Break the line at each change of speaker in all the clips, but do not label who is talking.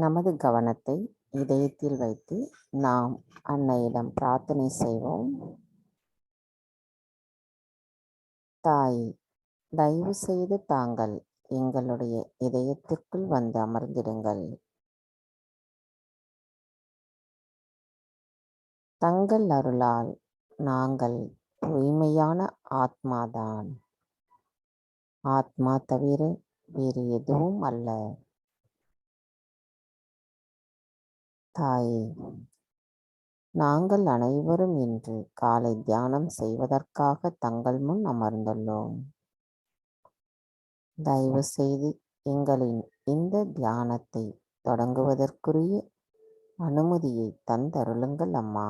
நமது கவனத்தை இதயத்தில் வைத்து நாம் அன்னையிடம் பிரார்த்தனை செய்வோம். தாயே, தயவு செய்து தாங்கள் எங்களுடைய இதயத்திற்குள் வந்து அமர்ந்திடுங்கள். தங்கள் அருளால் நாங்கள் தூய்மையான ஆத்மாதான். ஆத்மா தவிர வேறு எதுவும் அல்ல. தாயே, நாங்கள் அனைவரும் இன்று காலை தியானம் செய்வதற்காக தங்கள் முன் அமர்ந்துள்ளோம். தயவு செய்து எங்களின் இந்த தியானத்தை தொடங்குவதற்குரிய அனுமதியை தந்தருளுங்கள் அம்மா.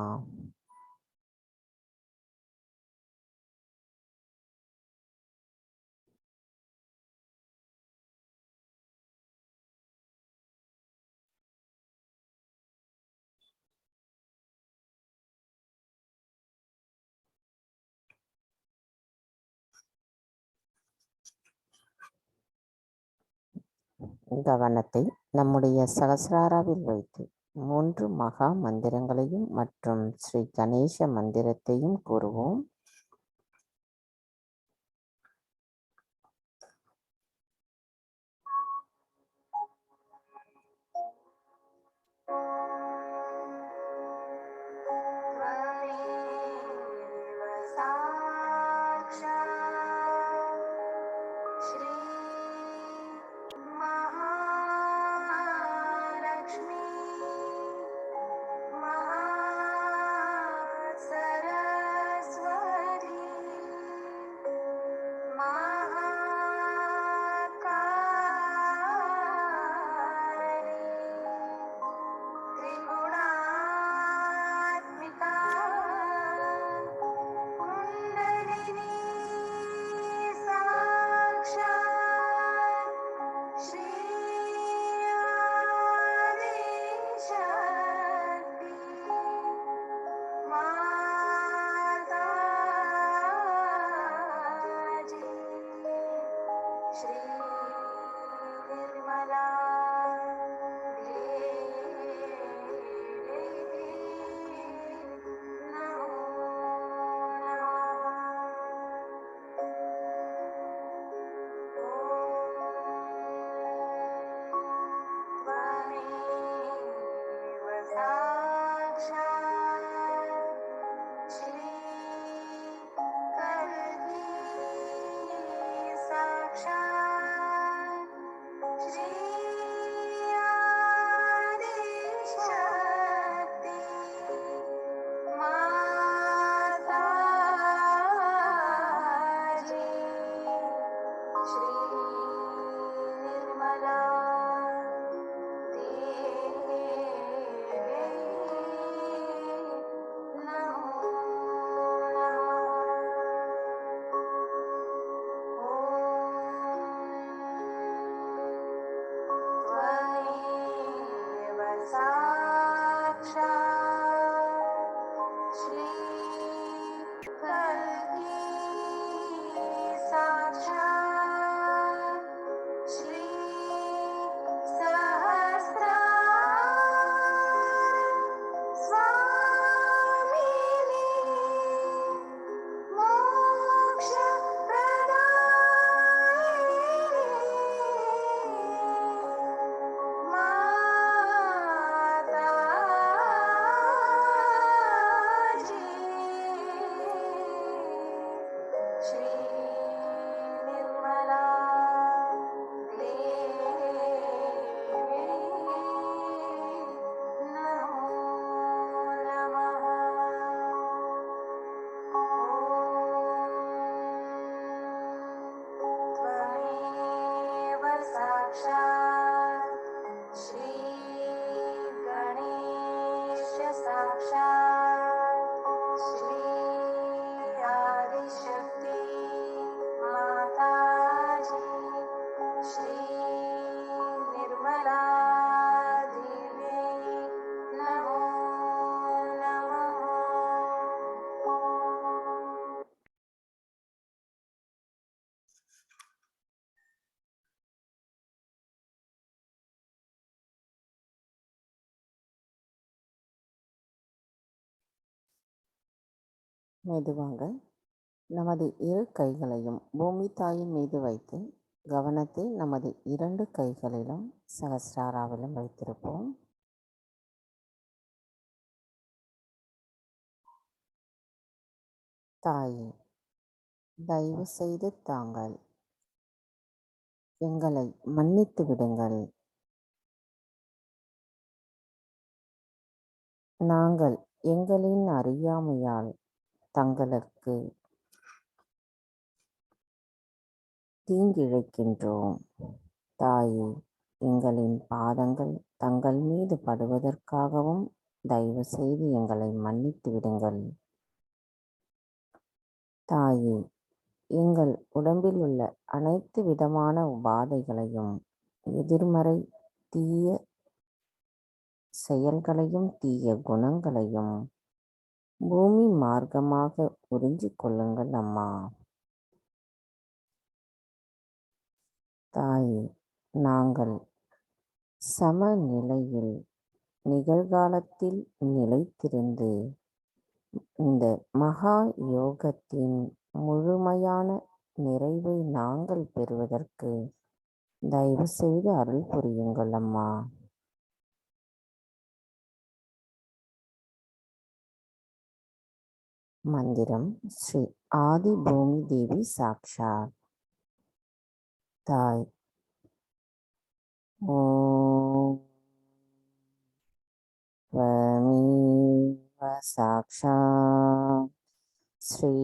கவனத்தை நம்முடைய சகசிராராவில் வைத்து 3 மகா மந்திரங்களையும் மற்றும் ஸ்ரீ கணேச மந்திரத்தையும் கூறுவோம். மெதுவாக நமது இரு கைகளையும் பூமி தாயின் மீது வைத்து கவனத்தை நமது 2 கைகளிலும் சகஸ்ராராவிலும் வைத்திருப்போம். தாயே, தயவு செய்து தாங்கள் எங்களை மன்னித்து விடுங்கள். நாங்கள் எங்களின் அறியாமையால் தங்களுக்கு தீங்கிழைக்கின்றோம். தாயே, எங்களின் பாதங்கள் தங்கள் மீது படுவதற்காகவும் தயவு செய்து எங்களை மன்னித்து விடுங்கள். தாயே, எங்கள் உடம்பில் உள்ள அனைத்து விதமான உபாதைகளையும், எதிர்மறை தீய செயல்களையும் தீய குணங்களையும் பூமி மார்க்கமாக உறிஞ்சிக் கொள்ளுங்கள் அம்மா. தாயே, நாங்கள் சமநிலையில் நிகழ்காலத்தில் நிலைத்திருந்து இந்த மகா யோகத்தின் முழுமையான நிறைவை நாங்கள் பெறுவதற்கு தயவு செய்து அருள் புரியுங்கள் அம்மா. மந்திரம் ஸ்ரீ ஆதி பூமி தேவி சாக்ஷாத். தாய், ஓம் त्वमेव साक्षात् श्री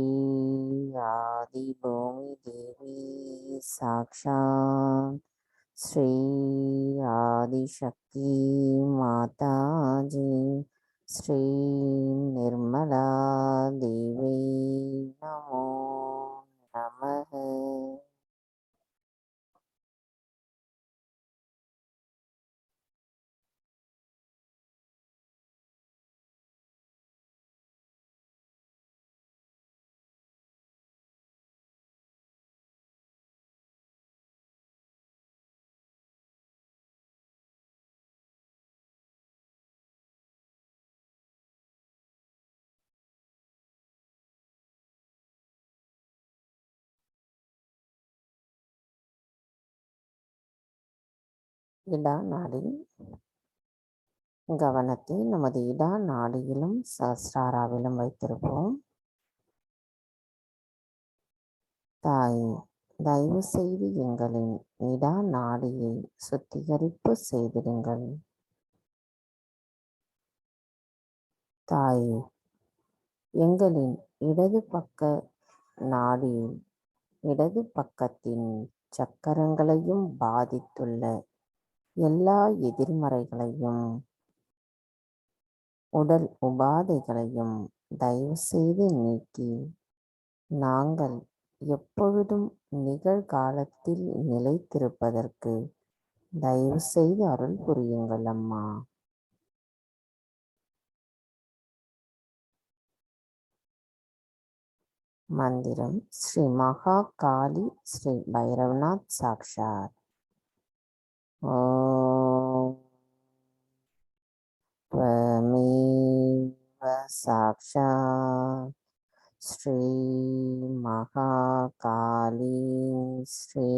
आदिभूमिदेवी साक्षात् श्री आदिशक्ति माताजी श्री निर्मला देवी नमो नमः. இடா நாடி கவனத்தை நமது இடா நாடியிலும் சஹஸ்ராராவிலும் வைத்திருப்போம். தாயே, தயவு செய்து எங்களின் இடா நாடியை சுத்திகரிப்பு செய்திடுங்கள். தாயே, எங்களின் இடது பக்க நாடியில் இடது பக்கத்தின் சக்கரங்களையும் பாதித்துள்ள எல்லா எதிர்மறைகளையும் உடல் உபாதைகளையும் தயவு செய்து நீக்கி நாங்கள் எப்பொழுதும் நிகழ்காலத்தில் நிலைத்திருப்பதற்கு தயவு செய்து அருள் புரியுங்கள் அம்மா. மந்திரம் ஸ்ரீ மகா காளி ஸ்ரீ பைரவநாத் சாக்ஷாத். ஓம் त्वमेव साक्षात् श्री महाकाली श्री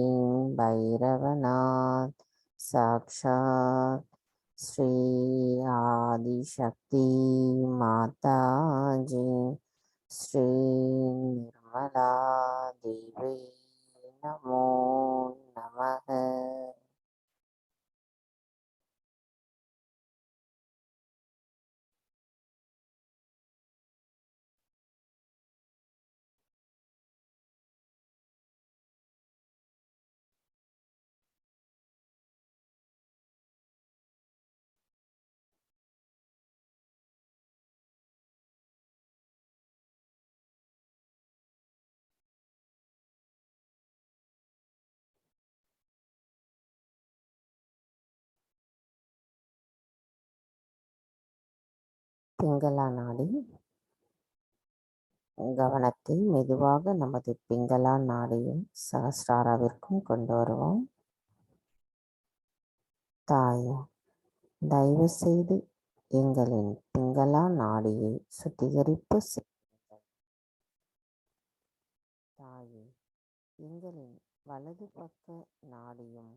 भैरवनाथ साक्षात् श्री आदिशक्ति माताजी श्री निर्मला देवी नमो नमः. பிங்களா நாடி கவனத்தை மெதுவாக நமது பிங்களா நாடியும் சஹஸ்ராராவிற்கும் கொண்டு வருவோம். தாயே, தயவு செய்து எங்களின் பிங்களா நாடியை சுத்திகரிப்பு தாயே, எங்களின் வலது பக்க நாடியும்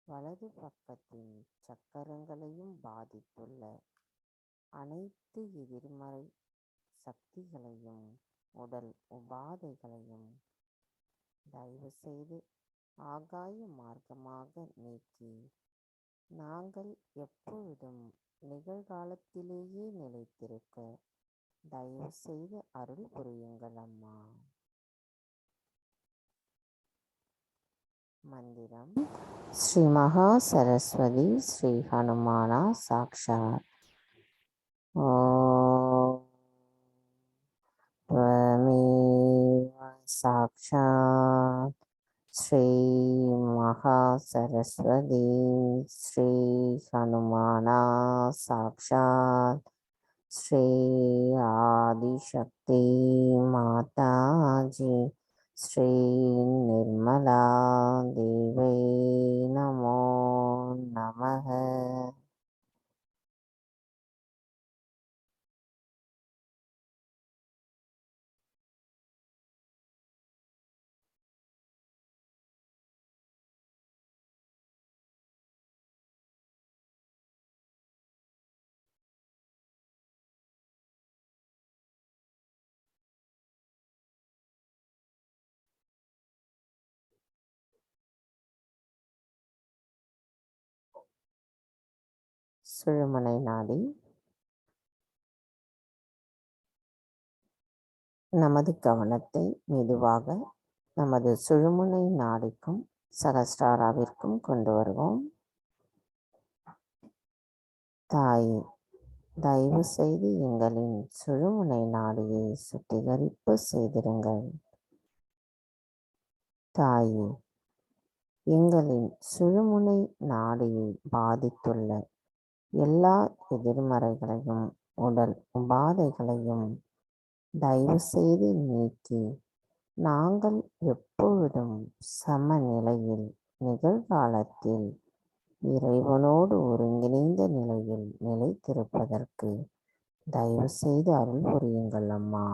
வலது பக்கத்தின் சக்கரங்களையும் பாதித்துள்ள அனைத்து எதிர்மறை சக்திகளையும் உடல் உபாதைகளையும் தயவு செய்து ஆகாய மார்க்கமாக நீக்கி நாங்கள் எப்பொழுதும் நிகழ்காலத்திலேயே நிலைத்திருக்க தயவு செய்து அருள் புரியுங்கள் அம்மா. மந்திரம்: ஸ்ரீ மகா சரஸ்வதி ஸ்ரீ ஹனுமானா சாக்ஷாத். ஓம் சாக்ஷாத் ஸ்ரீ மகா சரஸ்வதி ஸ்ரீ ஹனுமானா சாக்ஷாத் ஸ்ரீ ஆதிசக்தி மாதாஜி ஸ்ரீ நிர்மலா தேவை நமோ நமக. சுழுமுனை நாடி. நமது கவனத்தை மெதுவாக நமது சுழுமுனை நாடிக்கும் சகஸ்ராராவிற்கும் கொண்டு வருவோம். தாயே, தயவு செய்து எங்களின் சுழுமுனை நாடியை சுத்திகரிப்பு செய்திருங்கள். தாயே, எங்களின் சுழுமுனை நாடியை பாதித்துள்ள எல்லா எதிர்மறைகளையும் உடல் உபாதைகளையும் தயவு செய்து நீக்கி நாங்கள் எப்பொழுதும் சமநிலையில் நிகழ்காலத்தில் இறைவனோடு ஒருங்கிணைந்த நிலையில் நிலைத்திருப்பதற்கு தயவு செய்து அருள் புரியுங்கள் அம்மா.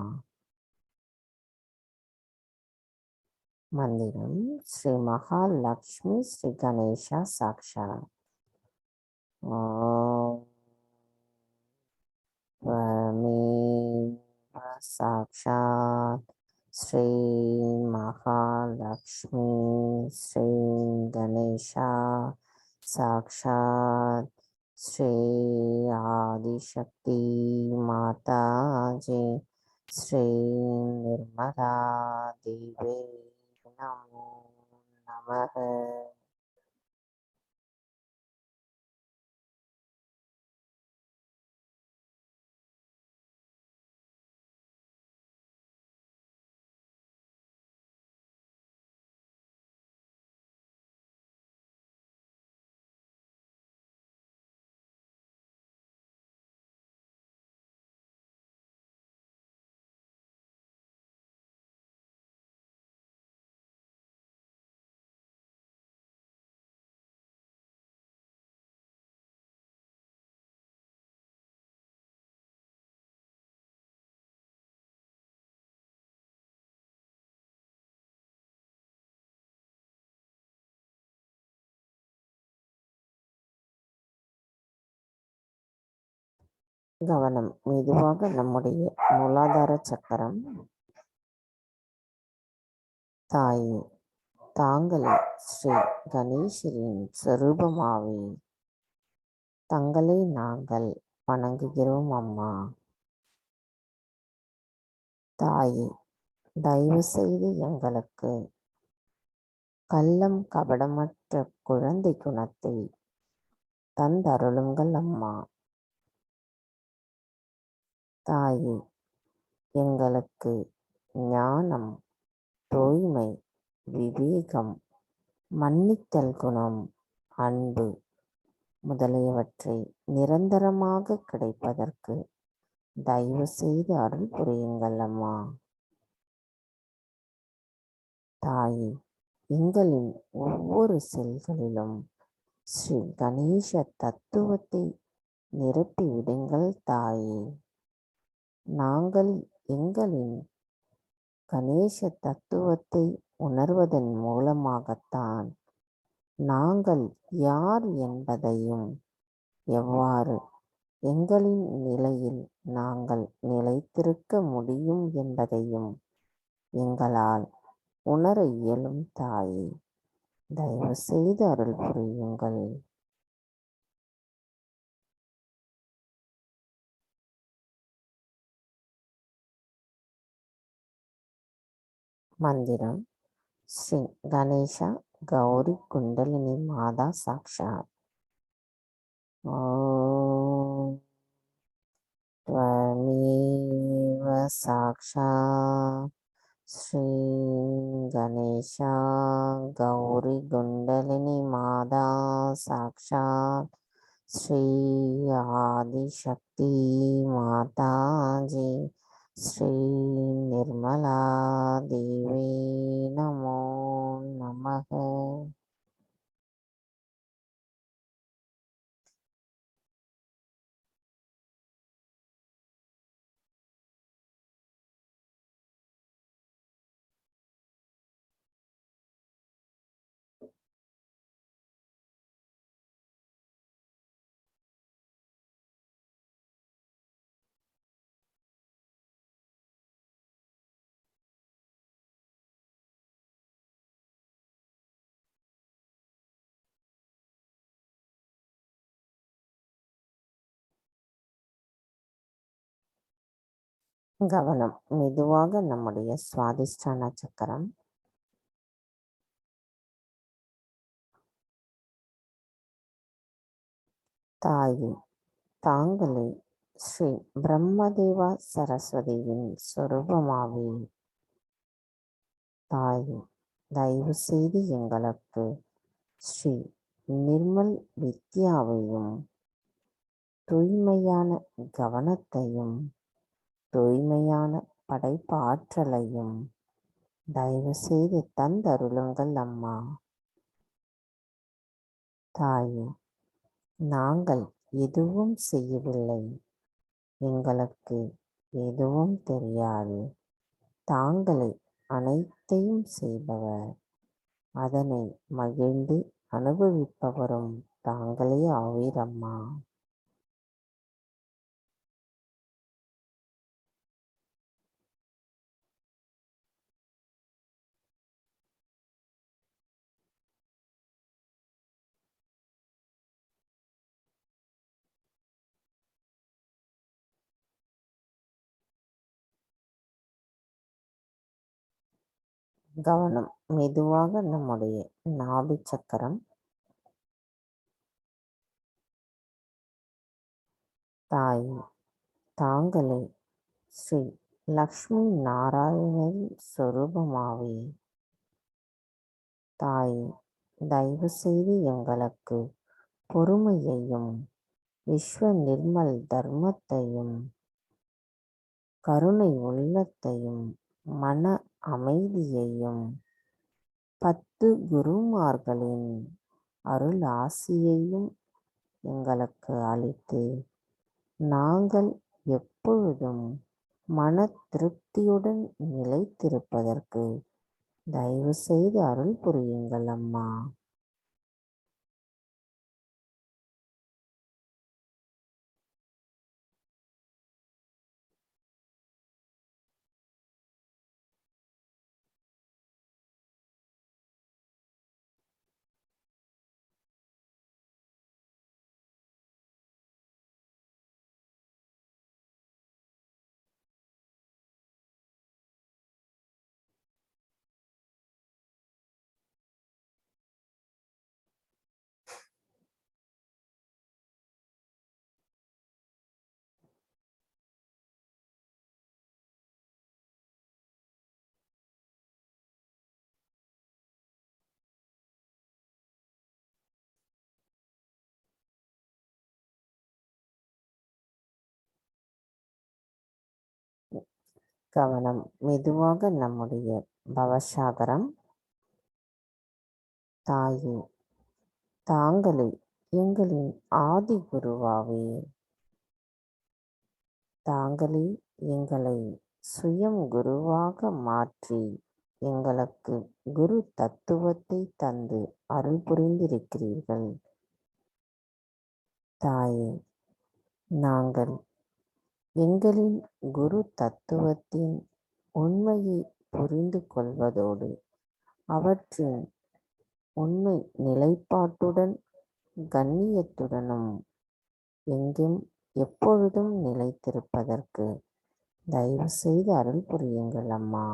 மந்திரம்: ஸ்ரீ மகாலட்சுமி ஸ்ரீ கணேஷா சாக்ஷாத். ஓம் சாக்ஷாத் ஸ்ரீ மகாலட்சுமி ஸ்ரீ கணேஷா சாக்ஷாத் ஸ்ரீ ஆதிசக்தி மாதாஜி ஸ்ரீ நிர்மலா தேவி நமோ நமக. கவனம் மெதுவாக நம்முடைய மூலாதார சக்கரம். தாயே, தாங்களே ஸ்ரீ கணேசரின் சொரூபமாவே தங்களை நாங்கள் வணங்குகிறோம் அம்மா. தாயே, தயவு செய்து எங்களுக்கு கள்ளம் கபடமற்ற குழந்தை குணத்தை தந்தருளுங்கள் அம்மா. தாயே, எங்களுக்கு ஞானம், தூய்மை, விவேகம், மன்னித்தல் குணம், அன்பு முதலியவற்றை நிரந்தரமாக கிடைப்பதற்கு தயவு செய்து அருள் புரியுங்கள் அம்மா. தாயே, எங்களின் ஒவ்வொரு செல்களிலும் ஸ்ரீ கணேச தத்துவத்தை நிரப்பி விடுங்கள் தாயே. நாங்கள் எங்களின் கணேச தத்துவத்தை உணர்வதன் மூலமாகத்தான் நாங்கள் யார் என்பதையும், எவ்வாறு எங்களின் நிலையில் நாங்கள் நிலைத்திருக்க முடியும் என்பதையும் எங்களால் உணர இயலும் தாயே. தயவு செய்து அருள் புரியுங்கள். மந்திரம். ஸ்ரீ கணேசா கௌரி குண்டலினி மாதா சாக்ஷாத். ஓம் त्वमेव साक्षात् श्री गणेशा गौरी कुंडलिनी माता साक्षात् श्री आदिशक्ति माता जी श्री निर्मला देवी नमो नमः. கவனம். மெதுவாக நம்முடைய சுவாதிஷ்டான சக்கரம், தாயே தாங்களே ஸ்ரீ பிரம்மதேவா சரஸ்வதியின் சொரூபமாவே. தாயே தயவு செய்து எங்களுக்கு ஸ்ரீ நிர்மல் வித்யாவையும் தூய்மையான கவனத்தையும் தூய்மையான படைப்பாற்றலையும் தயவு செய்து தந்தருளுங்கள் அம்மா. தாயே நாங்கள் எதுவும் செய்யவில்லை, எங்களுக்கு எதுவும் தெரியாது. தாங்களே அனைத்தையும் செய்பவர், அதனை மகிழ்ந்து அனுபவிப்பவரும் தாங்களே ஆவீரம்மா. கவனம். மெதுவாக நம்முடைய நாபி சக்கரம், தாயே தாங்களே ஸ்ரீ லக்ஷ்மி நாராயணன் சொரூபமாவே. தாயே தயவு செய்து எங்களுக்கு பொறுமையையும் விஸ்வ நிர்மல் தர்மத்தையும் கருணை உள்ளத்தையும் மன அமைதியையும் 10 குருமார்களின் அருள் ஆசியையும் எங்களுக்கு அளித்து நாங்கள் எப்பொழுதும் மன திருப்தியுடன் நிலைத்திருப்பதற்கு தயவு செய்து அருள் புரியுங்கள் அம்மா. கவனம். மெதுவாக நம்முடைய பவசாகரம், தாயே தாங்களே எங்களின் ஆதி குருவாவே. தாங்களே எங்களை சுயம் குருவாக மாற்றி எங்களுக்கு குரு தத்துவத்தை தந்து அருள் புரிந்திருக்கிறீர்கள். தாயே, நாங்கள் எங்களின் குரு தத்துவத்தின் உண்மையை புரிந்து கொள்வதோடு அவற்றின் உண்மை நிலைப்பாட்டுடன் கண்ணியத்துடனும் எங்கும் எப்பொழுதும் நிலைத்திருப்பதற்கு தயவு செய்து அருள் புரியுங்கள் அம்மா.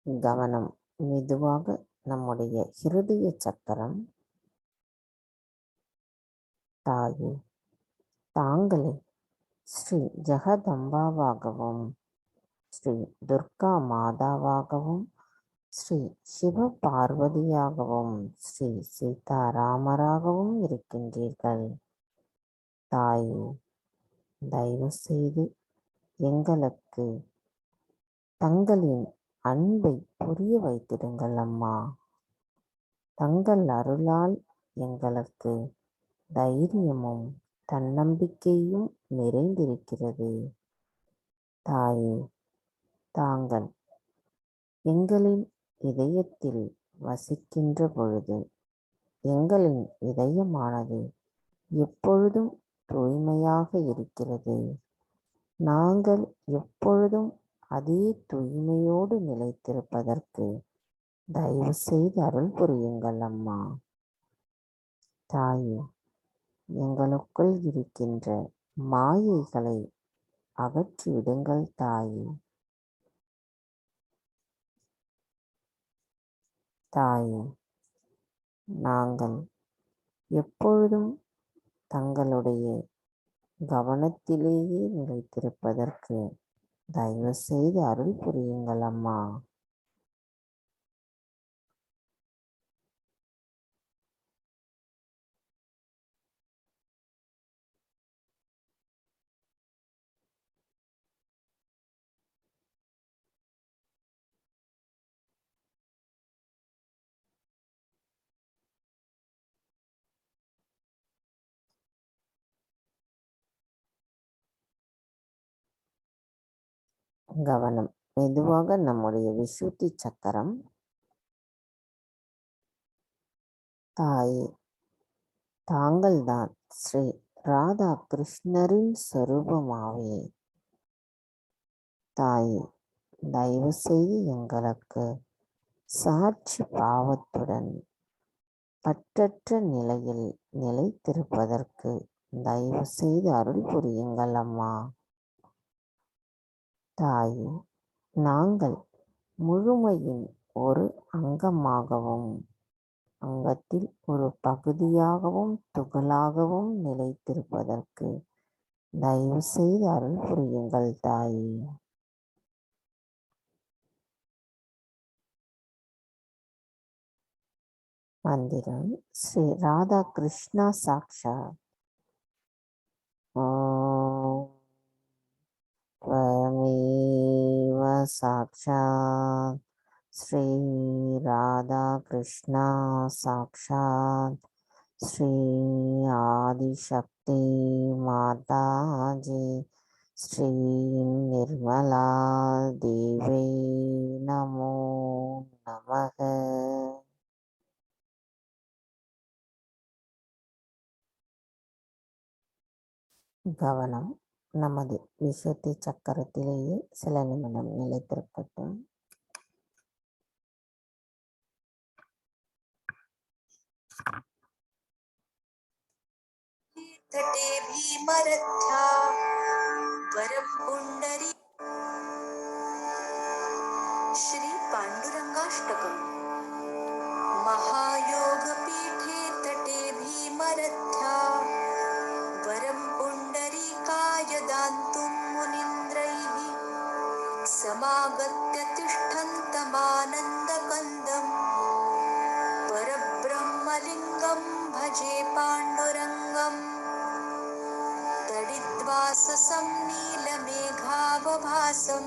கவனம் மெதுவாக நம்முடைய ஹிருதய சக்கரம். தாயே, தாங்களே ஸ்ரீ ஜெகதம்பாவாகவும் ஸ்ரீ துர்கா மாதாவாகவும் ஸ்ரீ சிவ பார்வதியாகவும் ஸ்ரீ சீதாராமராகவும் இருக்கின்றீர்கள். தாயே, தயவு செய்து எங்களுக்கு தங்களின் அன்பை புரிய வைத்திடுங்கள் அம்மா. தங்கள் அருளால் எங்களுக்கு தைரியமும் தன்னம்பிக்கையும் நிறைந்திருக்கிறது. தாயே, தாங்கள் எங்களின் இதயத்தில் வசிக்கின்ற பொழுது எங்களின் இதயமானது எப்பொழுதும் தூய்மையாக இருக்கிறது. நாங்கள் எப்பொழுதும் அதே தூய்மையோடு நிலைத்திருப்பதற்கு தயவு செய்து அருள் புரியுங்கள் அம்மா. தாயே, எங்களுக்குள் இருக்கின்ற மாயைகளை அகற்றிவிடுங்கள் தாயே. தாயே, நாங்கள் எப்பொழுதும் தங்களுடைய கவனத்திலேயே நிலைத்திருப்பதற்கு தயவு செய்து அருள் புரியுங்கள் அம்மா. கவனம் மெதுவாக நம்முடைய விசுத்தி சக்கரம். தாயே, தாங்கள்தான் ஸ்ரீ ராதா கிருஷ்ணரின் சொரூபமாவே. தாயே, தயவு செய்து எங்களுக்கு சாட்சி பாவத்துடன் பற்றற்ற நிலையில் நிலைத்திருப்பதற்கு தயவு செய்து அருள் புரியுங்கள் அம்மா. தாயே, நாங்கள் முழுமையின் ஒரு அங்கமாகவும் அங்கத்தில் ஒரு பகுதியாகவும் துகளாகவும் நிலைத்திருப்பதற்கு தயவு செய்து அருள் புரியுங்கள் தாயே. மந்திரம் ஸ்ரீ ராதா கிருஷ்ணா சாக்ஷா. त्वमेव साक्षात् श्री राधा कृष्णा साक्षात् श्री आदिशक्ति माताजी श्री निर्मला देवी नमो नमः. கவனம் நமது விசுத்தி சக்கரத்திலேயே சில நிமிடம் நிலைத்திருக்கட்டும். तटे भीमरथ्या वरं पुंडरी श्री पांडुरंगाष्टकम् महायोगपीठे तटे भीमरथ्या वरं पुंडरीकाय दान्तुं मुनीन्द्रैः समागत्य तिष्ठन्तमानन्दकन्दं परब्रह्मलिङ्गं भजे पाण्डुरङ्गम्. सहसं नीलमेघावभासं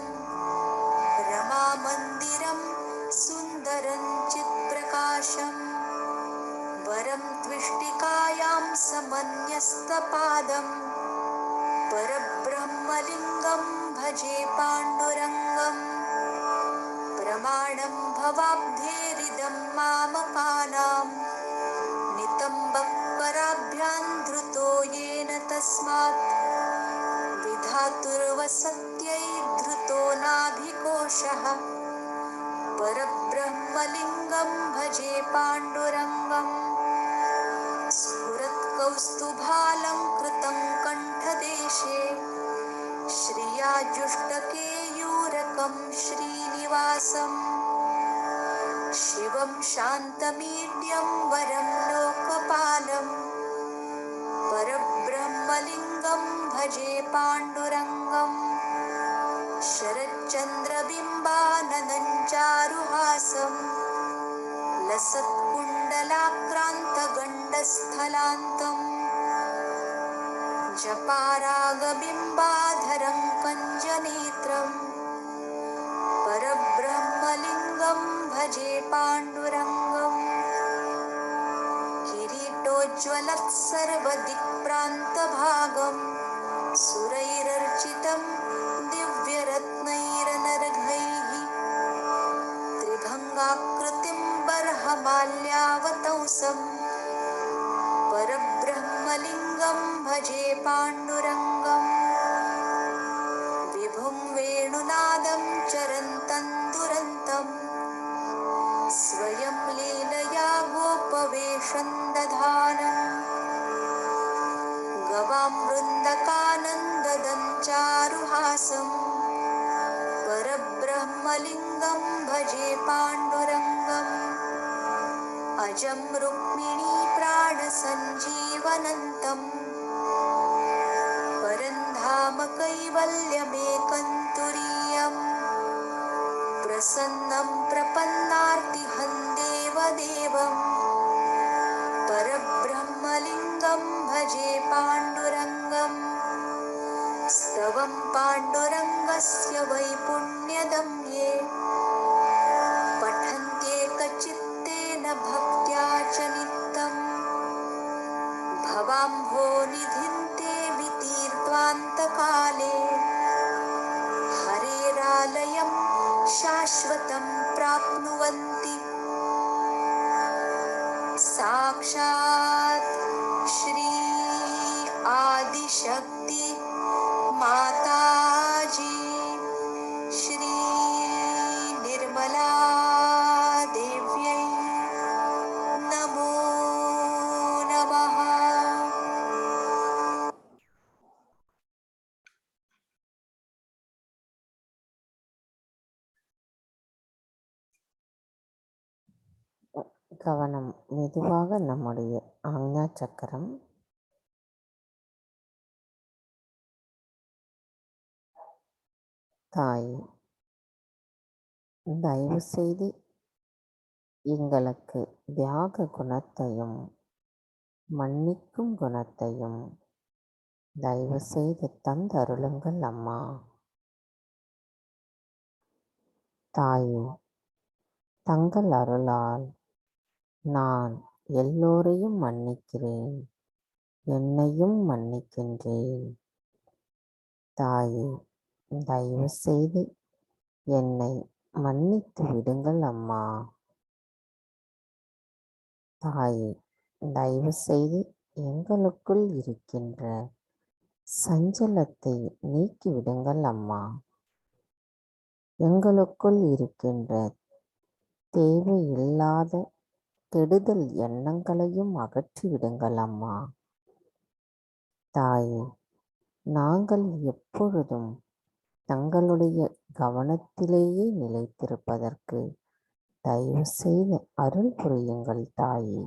रमामन्दिरं सुन्दरं चित्प्रकाशम् वरं त्विष्टिकायां समन्यस्तपादं परब्रह्मलिङ्गं भजे पाण्डुरङ्गम् प्रमाणं भवाब्धेरिदं मामकानां नितम्बपराभ्यां धृतो येन तस्मात् विधातुर्वसत्यै धृतो नाभिकोशः परब्रह्मलिङ्गं भजे पाण्डुरङ्गम् स्फुरत्कौस्तुभालङ्कृतं कण्ठदेशे श्रियाजुष्टकेयूरकं श्रीनिवासं शिवं शान्तमीड्यं वरं लोकपालं परब्रह्मलिङ्गं भजे पाण्डुरङ्गम् शरच्चन्द्रबिम्बाननं चारुहासं लसत्कुण्डलाक्रान्तगण्डस्थलान्तं जपारागबिम्बाधरं कञ्जनेत्रं परब्रह्मलिङ्गं भजे पाण्डुरङ्गम् किरीटोज्ज्वलत्सर्वदिक्प्रान्तभागं सुरैरर्चितं दिव्यरत्नैरनर्घैः त्रिभङ्गाकृतिं बर्हमाल्यावतंसं परब्रह्मलिङ्गं भजे पाण्डुरङ्गम् विभुं वेणुनादं चरन्तं दुरन्तं स्वयं लीलया गोपवेशं दधानं गवां वृन्दकानन्ददं चारुहासं परब्रह्मलिङ्गं भजे पाण्डुरङ्गम् अजं रुक्मिणी प्राणसञ्जीवनन्तं परन्धाम कैवल्यमेकं तुरीयम् प्रसन्नं प्रपन्नार्तिहं देवदेवं परब्रह्मलिङ्गं भजे पाण्डुरङ्गम् स्तवं पाण्डुरङ्गस्य वैपुण्यदं ये पठन्त्येकचित्तेन भक्त्या च नित्यं भवाम्भोनिधिं ते वितीर्त्वान्तकाले हरेरालयं शाश्वतं प्राप्नुवन्ति साक्षात् श्री आदिशक्ति माताजी श्री निर्मला देव्यै नमो नमः। கவனம் மெதுவாக நம்முடைய ஆக்ஞா சக்கரம் தாய் தயவு செய்து எங்களுக்கு தியாக குணத்தையும் மன்னிக்கும் குணத்தையும் தயவு செய்து தந்தருளுங்கள் அம்மா. தாயே, தங்கள் அருளால் நான் எல்லோரையும் மன்னிக்கிறேன், என்னையும் மன்னிக்கின்றேன். தாயே, தயவு செய்து என்னை மன்னித்து விடுங்கள் அம்மா. தாயே, தயவு செய்து எங்களுக்குள் இருக்கின்ற சஞ்சலத்தை நீக்கிவிடுங்கள் அம்மா. எங்களுக்குள் இருக்கின்ற தேவையில்லாத கெடுதல் எண்ணங்களையும் அகற்றிவிடுங்கள் அம்மா. தாயே, நாங்கள் எப்பொழுதும் தங்களுடைய கவனத்திலேயே நிலைத்திருப்பதற்கு தயவு செய்து அருள் புரியுங்கள் தாயே.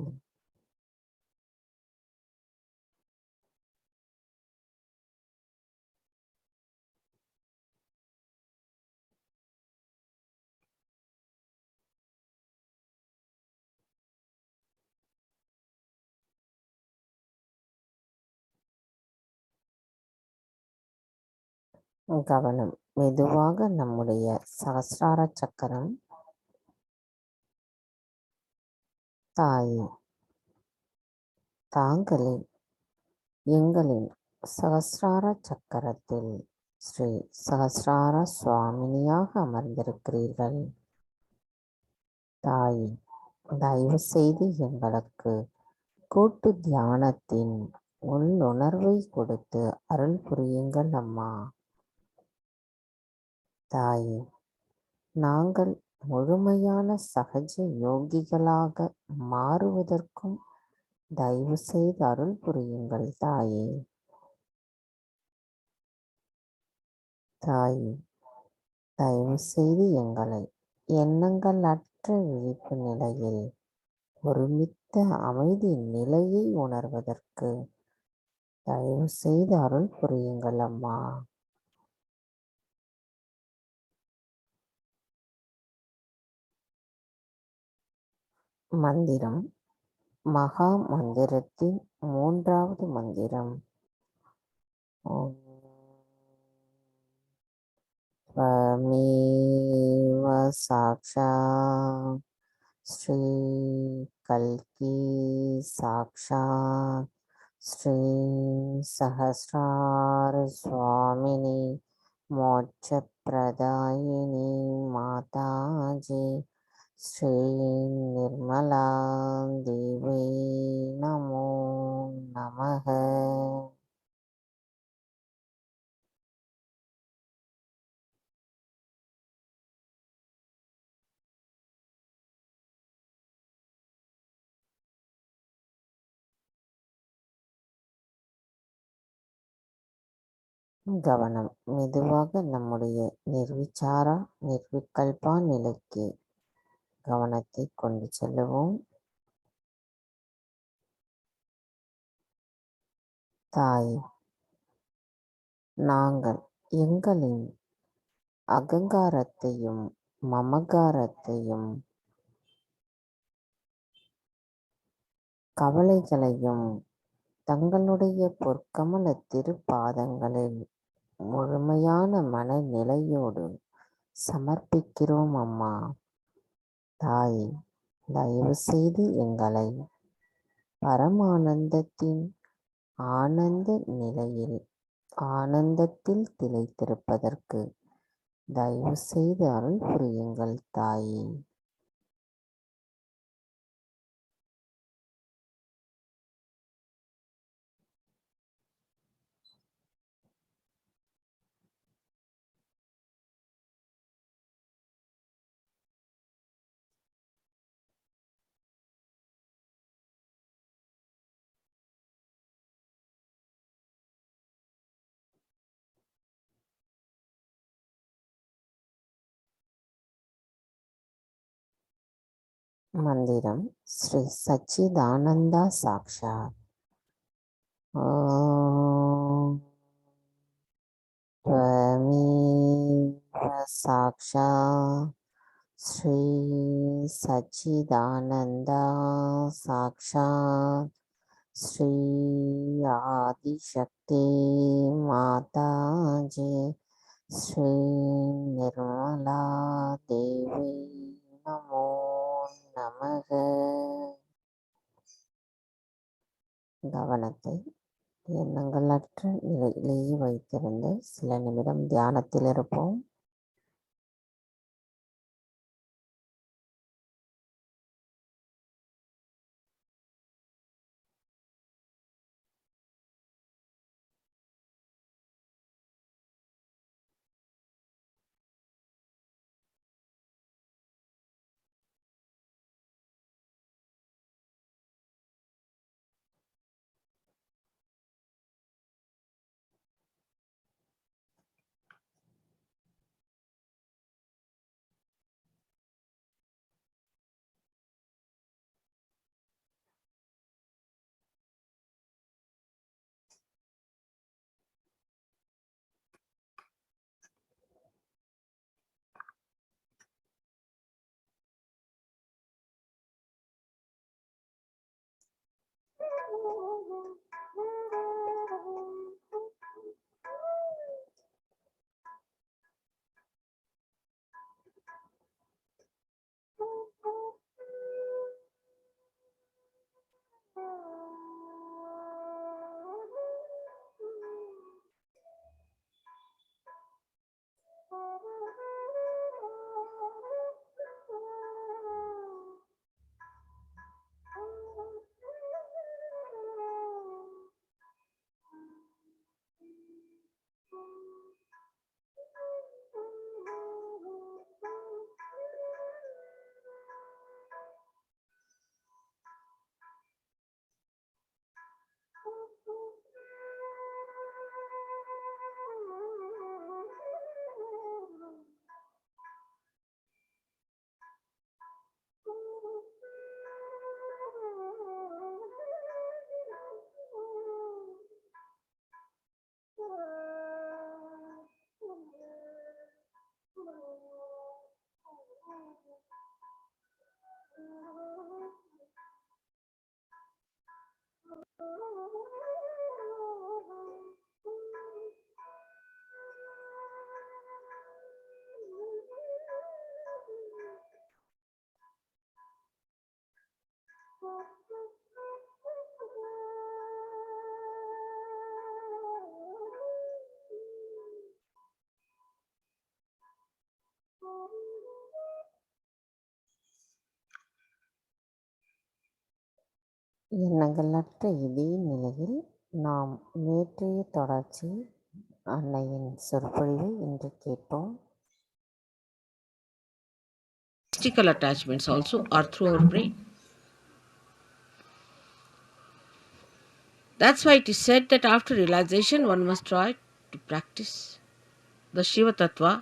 கவனம். மெதுவாக நம்முடைய சகசிரார சக்கரம். தாயே, தாங்களே எங்களின் சகசிரார சக்கரத்தில் ஸ்ரீ சகசிரார சுவாமினியாக அமர்ந்திருக்கிறீர்கள். தாயே, தயவு செய்து எங்களுக்கு கூட்டு தியானத்தின் உள்ளுணர்வை கொடுத்து அருள் புரியுங்கள் அம்மா. தாயே, நாங்கள் முழுமையான சகஜ யோகிகளாக மாறுவதற்கும் தயவு செய்து அருள் புரியுங்கள் தாயே. தாயே, தயவு செய்து எங்களை எண்ணங்கள் அற்ற விழிப்பு நிலையில் ஒருமித்த அமைதி நிலையை உணர்வதற்கு தயவு செய்து அருள் புரியுங்கள் அம்மா. மந்திரம். மகா மந்திரத்தின் 3வது மந்திரம். ஓம் त्वमेव साक्षात् श्री कल्की साक्षात् श्री सहस्रार स्वामिनी मोक्षप्रदायिनी माताजी श्री निर्मला देवी नमो नमः. கவனம். மெதுவாக நம்முடைய நிர்விச்சாரா நிர்விகல்பா நிலைக்கு கவனத்தை கொண்டு செல்லுவோம். தாய், நாங்கள் எங்களின் அகங்காரத்தையும் மமகாரத்தையும் கவலைகளையும் தங்களுடைய பொற்கமல திருப்பாதங்களில் முழுமையான மனநிலையோடு சமர்ப்பிக்கிறோம் அம்மா. தாய், தயவு செய்து எங்களை பரமானந்தத்தின் ஆனந்த நிலையில் ஆனந்தத்தில் திளைத்திருப்பதற்கு தயவு செய்து அருள் புரியுங்கள் தாயே. மந்திரம். ஸ்ரீ சச்சிதானந்தா சாக்ஷாத். ஓம் त्वमेव साक्षात् श्री सच्चिदानन्दा साक्षात् श्री आदिशक्ति माताजी श्री निर्मला देवी नमो नमः. கவனத்தை எண்ணங்களற்ற நிலையிலேயே வைத்திருந்து சில நிமிடம் தியானத்தில் இருப்போம். எண்ணங்களற்ற இதே நிலையில் நாம் நேற்றைய தொடர்ச்சி அன்னையின் சொற்பொழிவை இன்று கேட்டோம்.
Mystical attachments also are through our brain. That's why it is said that after realization one must try to practice the Shiva Tattva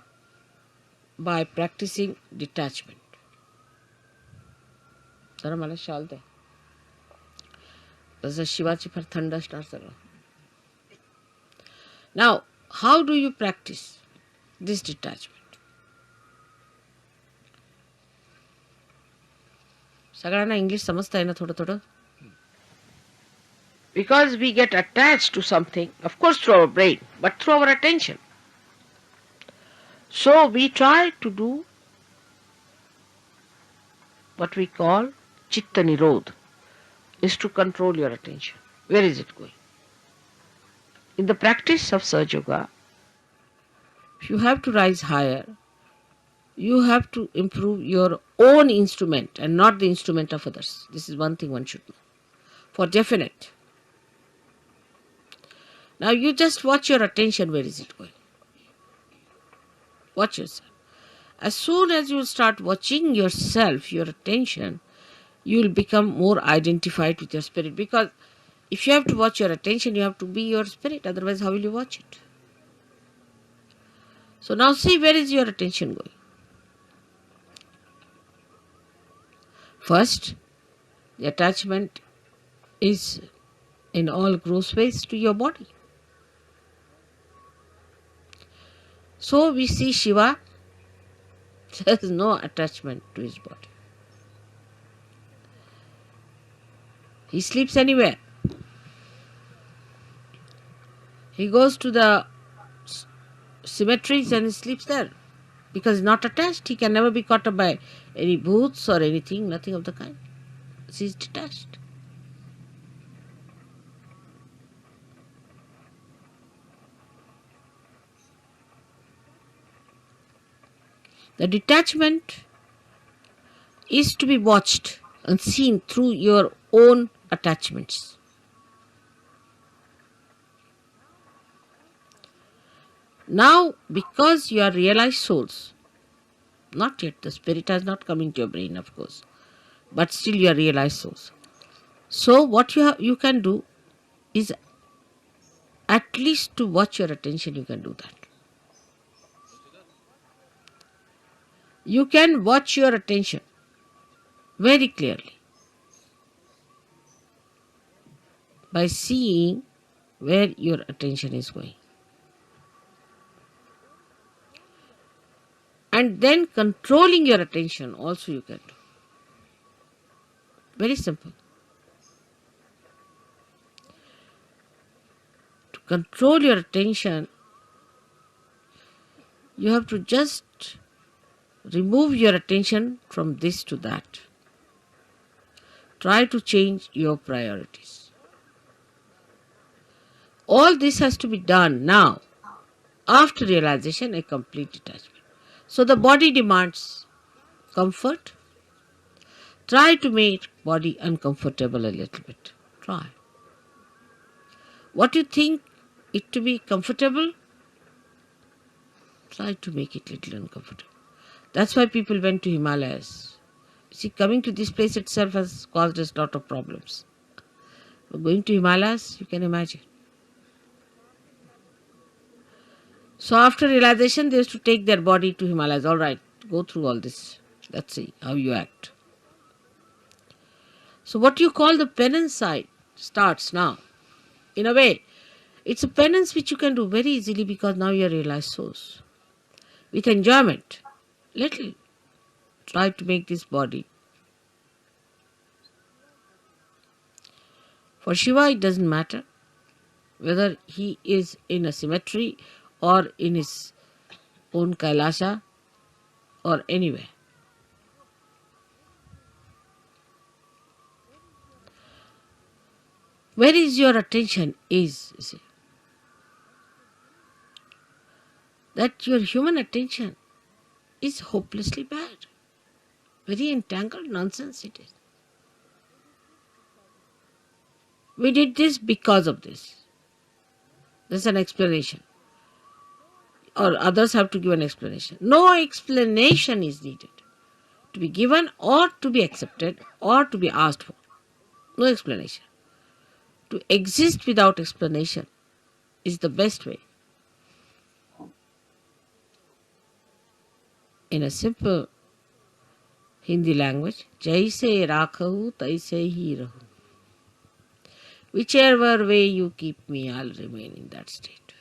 by practicing detachment. Sara mala shalde. There's a Shivaji for thunder stars. Now, how do you practice this detachment? सगळ्यांना English समजताय ना थोडं थोडं? Because we get attached to something, of course through our brain, but through our attention. So we try to do what we call chitta nirodh, is to control your attention. Where is it going? In the practice of Sahaj Yoga, you have to rise higher. You have to improve your own instrument and not the instrument of others. This is one thing one should know for definite. Now you just watch your attention, where is it going? Watch yourself. As soon as you start watching yourself, your attention, you will become more identified with your spirit. Because if you have to watch your attention, you have to be your spirit. Otherwise, how will you watch it? So now see, where is your attention going? First, the attachment is in all gross ways to your body. So we see Shiva, there is no attachment to his body. He sleeps anywhere. He goes to the cemeteries and he sleeps there. Because he's not attached, he can never be caught up by any booths or anything, nothing of the kind. He's detached. The detachment is to be watched and seen through your own attachments. Now, because you are realized souls, not yet, the spirit has not come into your brain, of course, but still you are realized souls. So what you can do is at least to watch your attention, you can do that. You can watch your attention very clearly by seeing where your attention is going. And then controlling your attention also you can do. Very simple. To control your attention, you have to just remove your attention from this to that. Try to change your priorities. All this has to be done now, after realization, a complete detachment. So the body demands comfort. Try to make body uncomfortable a little bit. Try. What you think it to be comfortable, try to make it little uncomfortable. That's why people went to Himalayas. See, coming to this place itself has caused us a lot of problems. But going to Himalayas, you can imagine. So after realization, they used to take their body to Himalayas. All right, go through all this. Let's see how you act. So what you call the penance side starts now. In a way, it's a penance which you can do very easily because now you are realized souls. With enjoyment, little. Try to make this body. For Shiva, it doesn't matter whether he is in a cemetery or in his own Kailasha or anywhere. Where is your attention is, you see. That your human attention is hopelessly bad. Very entangled nonsense it is. We did this because of this. There's an explanation. Or others have to give an explanation. No explanation is needed to be given or to be accepted or to be asked for. No explanation. To exist without explanation is the best way. In a simple Hindi language, jaise rakhahu taise hi rahu. Whichever way you keep me, I'll remain in that state.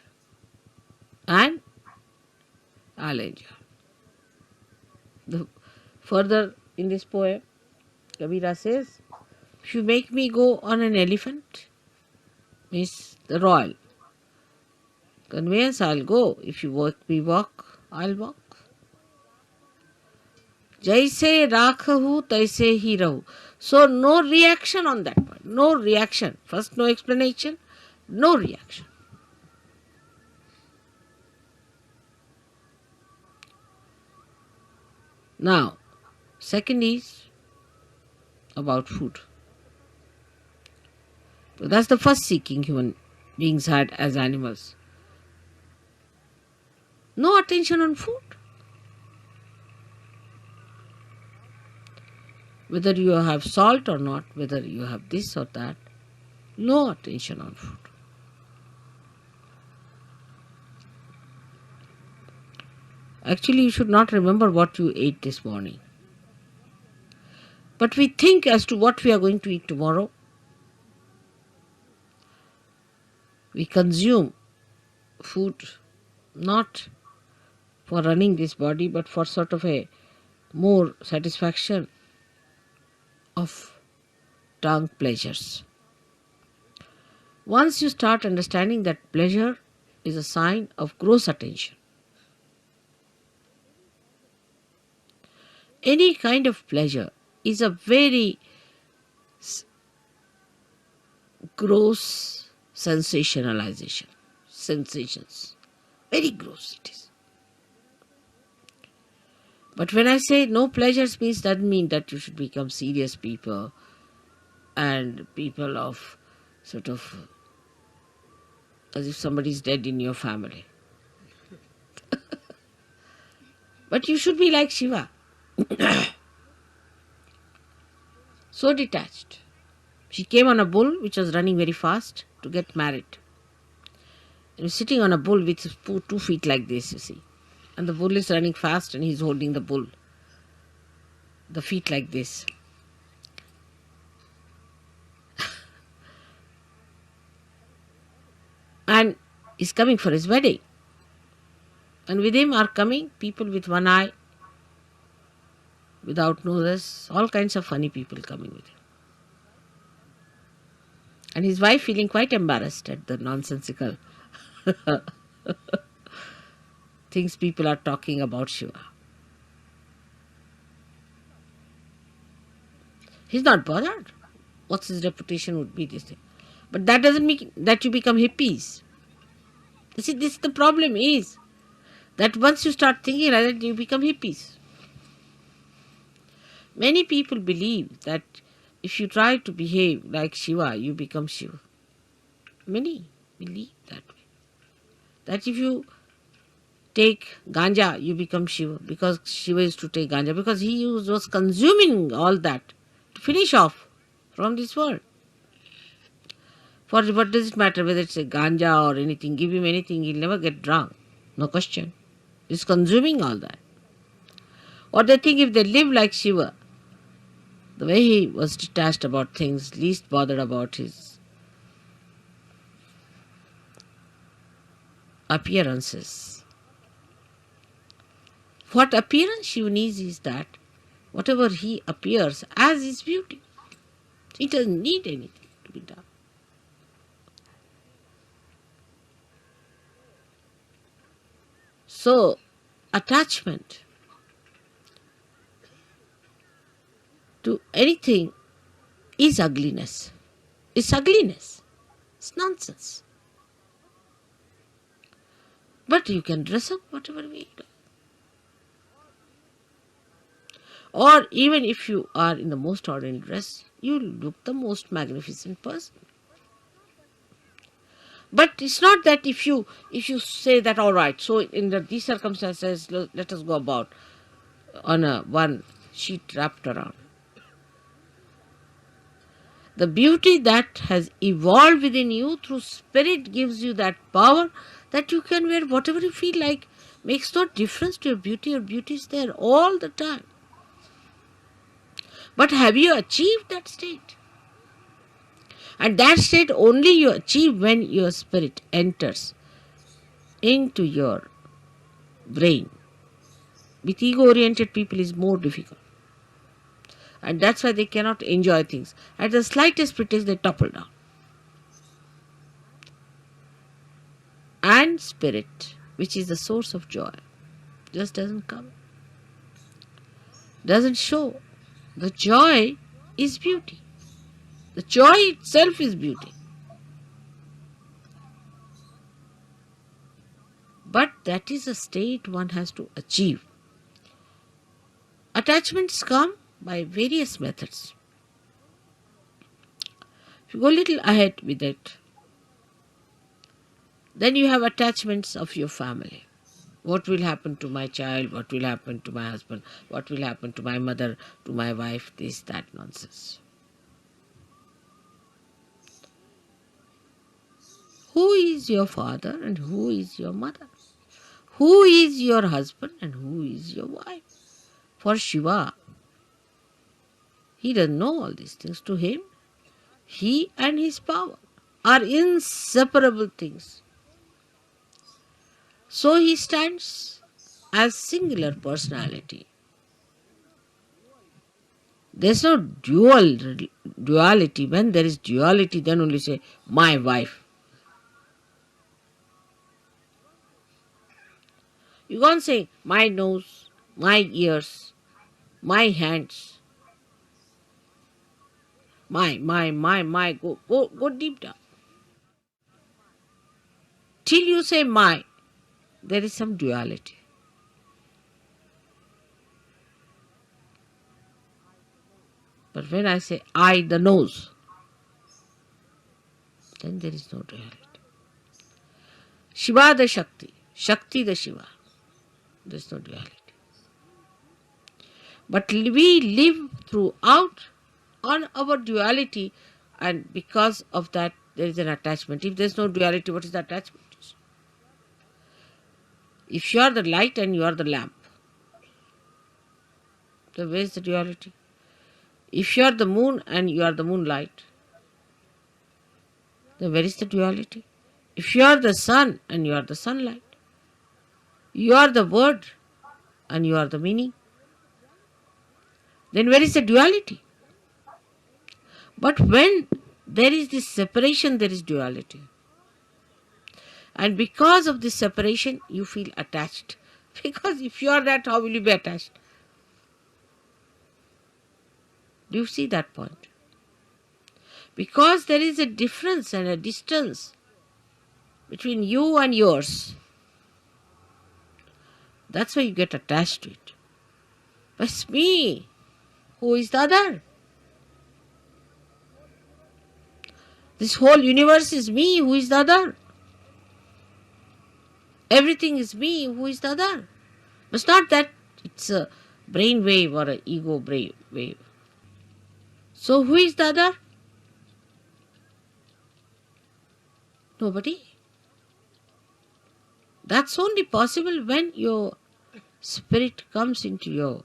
And I'll enjoy. Further in this poem, Kabira says, if you make me go on an elephant, means the royal conveyance, I'll go. If you make me walk, I'll walk. Jaise rakhahu taise hi rahu. So no reaction on that part. No reaction. First no explanation, no reaction. Now, second is about food. So that's the first seeking human beings had as animals. No attention on food. Whether you have salt or not, whether you have this or that, no attention on food. Actually, you should not remember what you ate this morning. But we think as to what we are going to eat tomorrow. We consume food not for running this body, but for sort of a more satisfaction of tongue pleasures. Once you start understanding that pleasure is a sign of gross attention, any kind of pleasure is a very gross sensationalization. Sensations. Very gross it is. But when I say no pleasures means, doesn't mean that you should become serious people and people of sort of as if somebody is dead in your family. But you should be like Shiva. So detached. She came on a bull which was running very fast to get married. He was sitting on a bull with 2 feet like this, you see. And the bull is running fast and he's holding the bull. The feet like this. And he's coming for his wedding. And with him are coming people with one eye, without noses, all kinds of funny people coming with him. And his wife feeling quite embarrassed at the nonsensical things people are talking about Shiva. He's not bothered. What's his reputation would be this thing. But that doesn't mean that you become hippies. You see, this the problem is that once you start thinking like that, you become hippies. Many people believe that if you try to behave like Shiva, you become Shiva. Many believe that way. That if you take ganja, you become Shiva, because Shiva used to take ganja, because he was consuming all that to finish off from this world. For what does it matter whether it's a ganja or anything? Give him anything, he'll never get drunk. No question. He's consuming all that. Or they think if they live like Shiva, the way he was detached about things, least bothered about his appearances. What appearance Shiva needs is that whatever he appears as is beauty. He doesn't need anything to be done. So, attachment to anything is ugliness. It's ugliness. It's nonsense. But you can dress up whatever way you do. Or even if you are in the most ordinary dress, you look the most magnificent person. But it's not that if you say that, all right, so in these circumstances, let us go about on a one sheet wrapped around. The beauty that has evolved within you through spirit gives you that power that you can wear whatever you feel like. Makes no difference to your beauty. Your beauty is there all the time. But have you achieved that state? And that state only you achieve when your spirit enters into your brain. With ego-oriented people is more difficult. And that's why they cannot enjoy things. At the slightest pretext, they topple down. And spirit, which is the source of joy, just doesn't come. Doesn't show. The joy is beauty. The joy itself is beauty. But that is a state one has to achieve. Attachments come by various methods. If you go a little ahead with it, then you have attachments of your family. What will happen to my child? What will happen to my husband? What will happen to my mother, to my wife? This, that nonsense. Who is your father and who is your mother? Who is your husband and who is your wife? For Shiva, he doesn't know all these things. To him, he and his power are inseparable things. So he stands as singular personality. There's no duality. When there is duality, then only say, my wife. You can't say, my nose, my ears, my hands, my. Go deep down. Till you say my, there is some duality. But when I say I, the nose, then there is no duality. Shiva the Shakti, Shakti the Shiva, there is no duality. But we live throughout on our duality, and because of that, there is an attachment. If there is no duality, what is the attachment? If you are the light and you are the lamp, then where is the duality? If you are the moon and you are the moonlight, then where is the duality? If you are the sun and you are the sunlight, you are the word and you are the meaning, then where is the duality? But when there is this separation, there is duality. And because of this separation, you feel attached. Because if you are that, how will you be attached? Do you see that point? Because there is a difference and a distance between you and yours. That's why you get attached to it. But it's me. Who is the other? This whole universe is me. Who is the other? Everything is me. Who is the other? It's not that it's a brain wave or an ego brain wave. So who is the other? Nobody. That's only possible when your spirit comes into your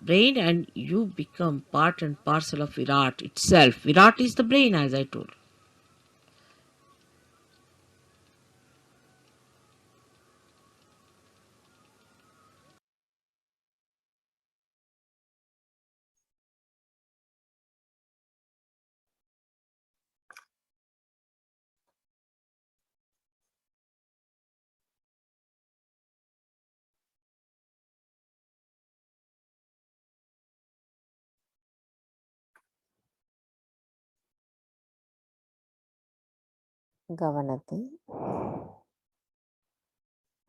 brain and you become part and parcel of Virat itself. Virat is the brain, as I told.
கவனத்தை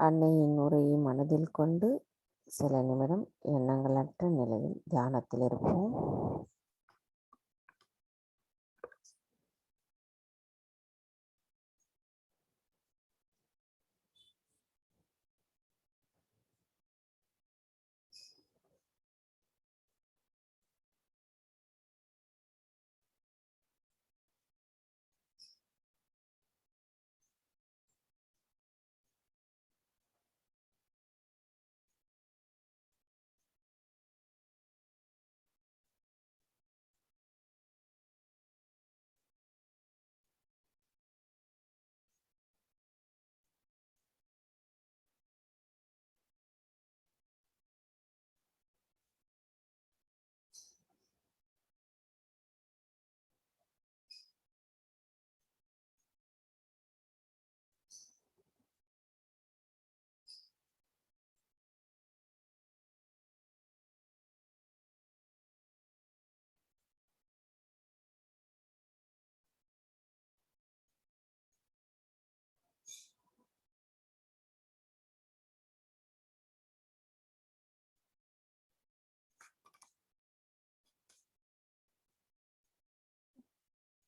அன்னையின் உரையை மனதில் கொண்டு சில நிமிடம் எண்ணங்களற்ற நிலையில் தியானத்தில் இருப்போம்.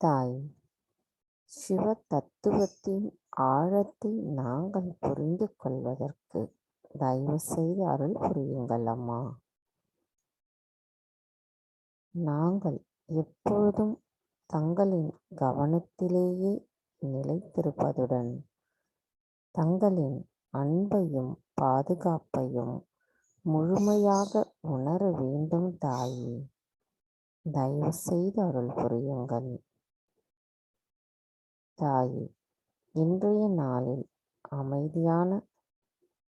தாய், சிவ தத்துவத்தின் ஆழத்தை நாங்கள் புரிந்து கொள்வதற்கு தயவு செய்து அருள் புரியுங்கள் அம்மா. நாங்கள் எப்பொழுதும் தங்களின் கவனத்திலேயே நிலைத்திருப்பதுடன் தங்களின் அன்பையும் பாதுகாப்பையும் முழுமையாக உணர வேண்டும் தாயே. தயவு செய்து அருள் புரியுங்கள் தாயே. இன்றைய நாளில் அமைதியான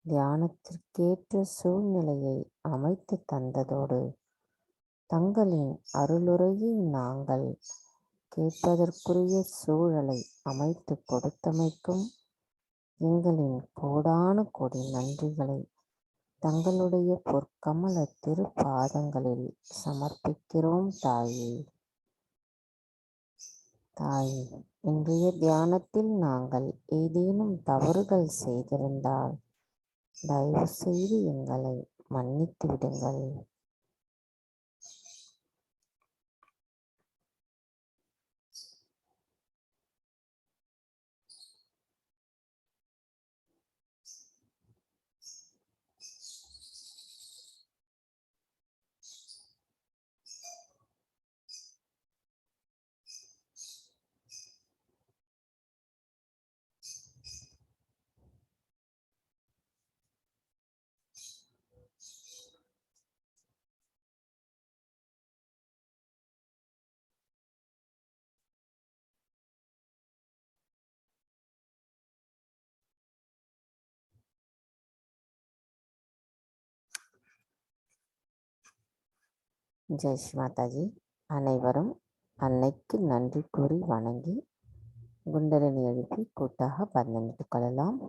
தியானத்திற்கேற்ற சூழ்நிலையை அமைத்து தந்ததோடு தங்களின் அருளுரையை நாங்கள் கேட்பதற்குரிய சூழலை அமைத்து கொடுத்தமைக்கும் எங்களின் கோடான கோடி நன்றிகளை தங்களுடைய பொற்கமல திருப்பாதங்களில் சமர்ப்பிக்கிறோம் தாயே. தாயே, இன்றைய தியானத்தில் நாங்கள் ஏதேனும் தவறுகள் செய்திருந்தால் தயவு செய்து எங்களை மன்னித்து விடுங்கள். ஜெய் ஸ்ரீ மாதாஜி. அனைவரும் அன்னைக்கு நன்றி கூறி வணங்கி குண்டலினி எழுப்பி கூட்டாக பந்தனிட்டுக் கொள்ளலாம்.